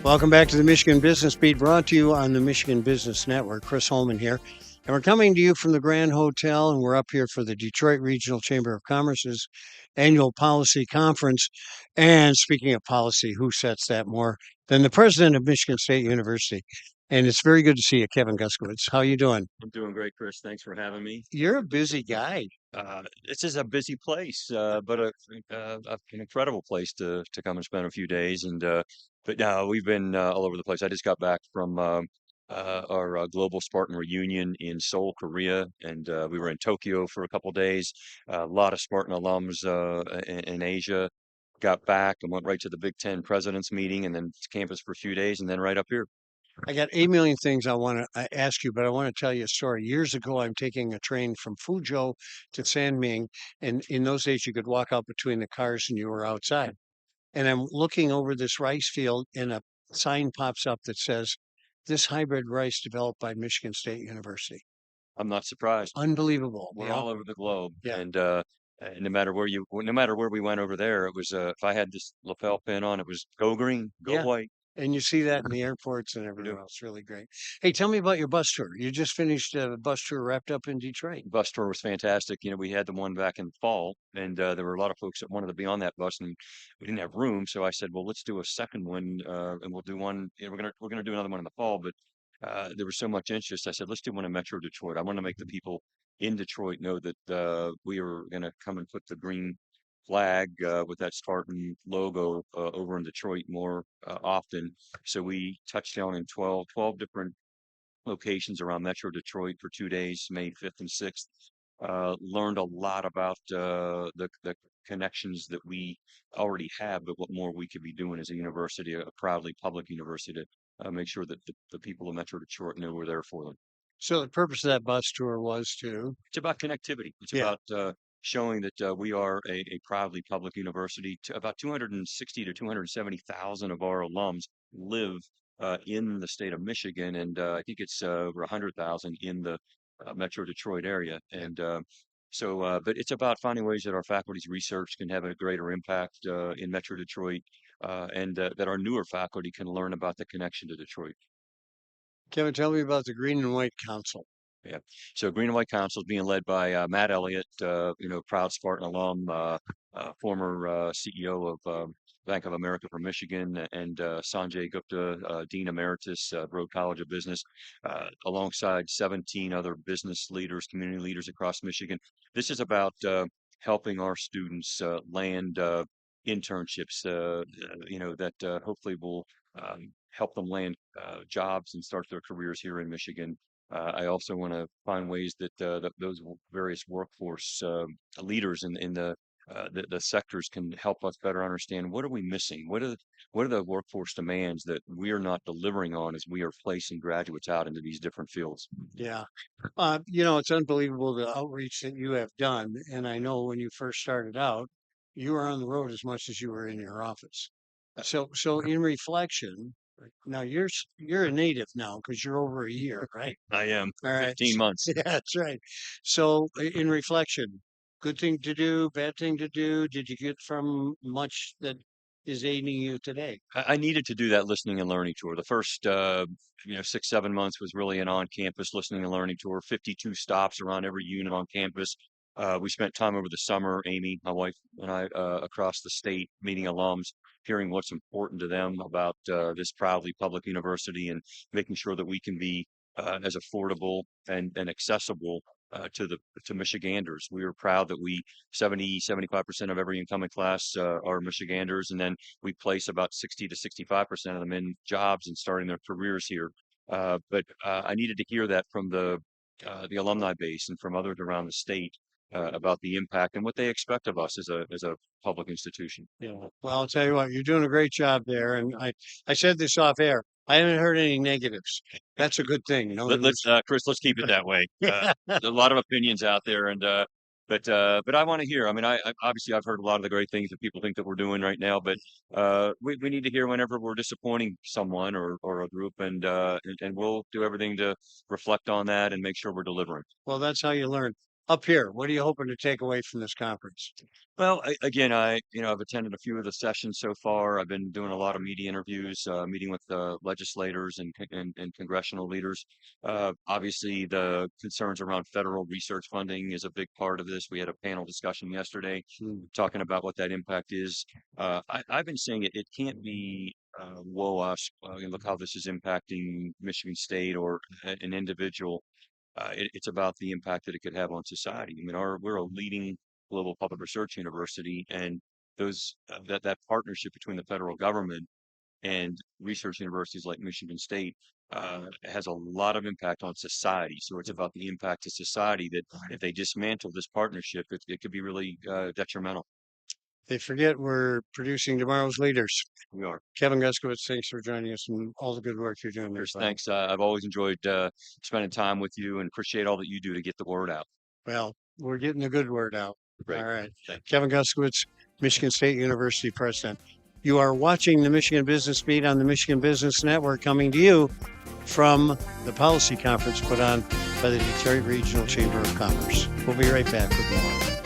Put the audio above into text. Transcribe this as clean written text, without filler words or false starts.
Welcome back to the Michigan Business Beat, brought to you on the Michigan Business Network. Chris Holman here. And we're coming to you from the Grand Hotel, and we're up here for the Detroit Regional Chamber of Commerce's annual policy conference. And speaking of policy, who sets that more than the president of Michigan State University? And it's very good to see you, Kevin Guskiewicz. How you doing? I'm doing great, Chris. Thanks for having me. You're a busy guy. This is a busy place, but an incredible place to come and spend a few days. But now we've been all over the place. I just got back from our Global Spartan reunion in Seoul, Korea, and we were in Tokyo for a couple days. A lot of Spartan alums in Asia. Got back and went right to the Big Ten Presidents meeting, and then to campus for a few days, and then right up here. I got 8 million things I want to ask you, but I want to tell you a story. Years ago, I'm taking a train from Fuzhou to Sanming, and in those days, you could walk out between the cars and you were outside. And I'm looking over this rice field, and a sign pops up that says, "This hybrid rice developed by Michigan State University." I'm not surprised. Unbelievable. We're all over the globe, Yeah. and no matter where we went over there, it was if I had this lapel pin on, it was go green, go Yeah. white. And you see that in the airports and We everywhere do. else. Really great. Hey, tell me about your bus tour. You just finished a bus tour wrapped up in Detroit. Bus tour was fantastic. You know, we had the one back in the fall, and there were a lot of folks that wanted to be on that bus, and we didn't have room. So I said, well, let's do a second one, and we'll do one. You know, we're gonna do another one in the fall, but there was so much interest. I said, let's do one in Metro Detroit. I want to make the people in Detroit know that we are going to come and put the green flag with that Spartan logo over in Detroit more often. So we touched down in 12 different locations around Metro Detroit for 2 days, May 5th and 6th. Learned a lot about the connections that we already have, but what more we could be doing as a university, a proudly public university, to make sure that the people of Metro Detroit know we're there for them. So the purpose of that bus tour was to, It's about connectivity. It's yeah, about showing that we are a proudly public university. About 260 to 270,000 of our alums live in the state of Michigan, and I think it's over 100,000 in the Metro Detroit area. But it's about finding ways that our faculty's research can have a greater impact in Metro Detroit, and that our newer faculty can learn about the connection to Detroit. Kevin, tell me about the Green and White Council. Yeah. So Green and White Council is being led by Matt Elliott, proud Spartan alum, former CEO of Bank of America for Michigan, and Sanjay Gupta, Dean Emeritus, Broad College of Business, alongside 17 other business leaders, community leaders across Michigan. This is about helping our students land internships, that hopefully will help them land jobs and start their careers here in Michigan. I also want to find ways that those various workforce leaders in the sectors can help us better understand what are we missing? What are the workforce demands that we are not delivering on as we are placing graduates out into these different fields? Yeah. It's unbelievable the outreach that you have done. And I know when you first started out, you were on the road as much as you were in your office. So in reflection, now you're a native now because you're over a year, right? I am All right. 15 months. Yeah, that's right. So in reflection, good thing to do, bad thing to do. Did you get from much that is aiding you today? I needed to do that listening and learning tour. The first, 6, 7 months was really an on-campus listening and learning tour. 52 stops around every unit on campus. We spent time over the summer, Amy, my wife, and I, across the state, meeting alums, hearing what's important to them about this proudly public university, and making sure that we can be as affordable and accessible to Michiganders. We are proud that 75% of every incoming class are Michiganders, and then we place about 60 to 65% of them in jobs and starting their careers here. But I needed to hear that from the alumni base and from others around the state about the impact and what they expect of us as a public institution. Yeah. Well, I'll tell you what, you're doing a great job there. And I said this off air. I haven't heard any negatives. That's a good thing. No Let's, news. Chris, let's keep it that way. Yeah. A lot of opinions out there, but I want to hear. I mean, obviously I've heard a lot of the great things that people think that we're doing right now, but we need to hear whenever we're disappointing someone or a group, and we'll do everything to reflect on that and make sure we're delivering. Well, that's how you learn. up here? What are you hoping to take away from this conference? Well, again, I've attended a few of the sessions so far. I've been doing a lot of media interviews, meeting with legislators and congressional leaders. Obviously, the concerns around federal research funding is a big part of this. We had a panel discussion yesterday talking about what that impact is. I've been saying it can't be whoa us. Look how this is impacting Michigan State or an individual. It's about the impact that it could have on society. I mean, we're a leading global public research university, and that partnership between the federal government and research universities like Michigan State has a lot of impact on society. So it's about the impact to society that if they dismantle this partnership, it could be really detrimental. They forget we're producing tomorrow's leaders. We are. Kevin Guskiewicz, thanks for joining us and all the good work you're doing there. Chris, thanks. I've always enjoyed spending time with you and appreciate all that you do to get the word out. Well, we're getting the good word out. Great. All right. Thanks. Kevin Guskiewicz, Michigan State University president. You are watching the Michigan Business Beat on the Michigan Business Network, coming to you from the policy conference put on by the Detroit Regional Chamber of Commerce. We'll be right back with more.